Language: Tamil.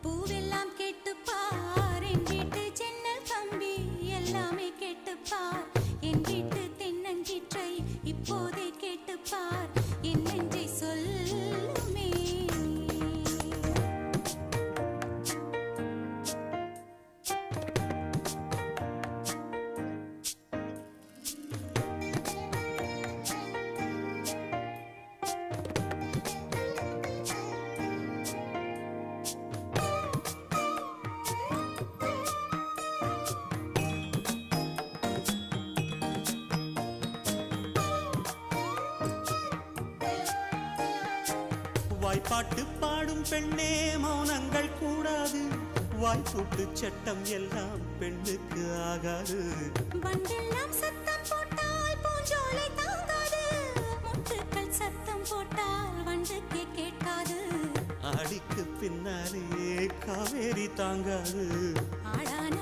பூவெல்லாம் கேட்டுப்பார் என் வீட்டு ஜன்னல் கம்பி எல்லாமே கேட்டுப்பார் என் வீட்டு தென்னங்கீற்றை இப்போதே கேட்டுப்பார் என் நெஞ்சை சொல்லுமே. வாய்ப்பாட்டு பாடும் பெண்ணே மௌனங்கள் கூடாது, வாய்ப்பூட்டு சட்டம் எல்லாம் பெண்ணுக்கு ஆகாது. வண்டெல்லாம் சத்தம் போட்டால் பூஞ்சோலை தாங்காது, முட்டுக்கள் சத்தம் போட்டால் வண்டுக்கே கேட்காது. ஆடிக்கு பின்னாலே காவேரி தாங்காது. ஆளான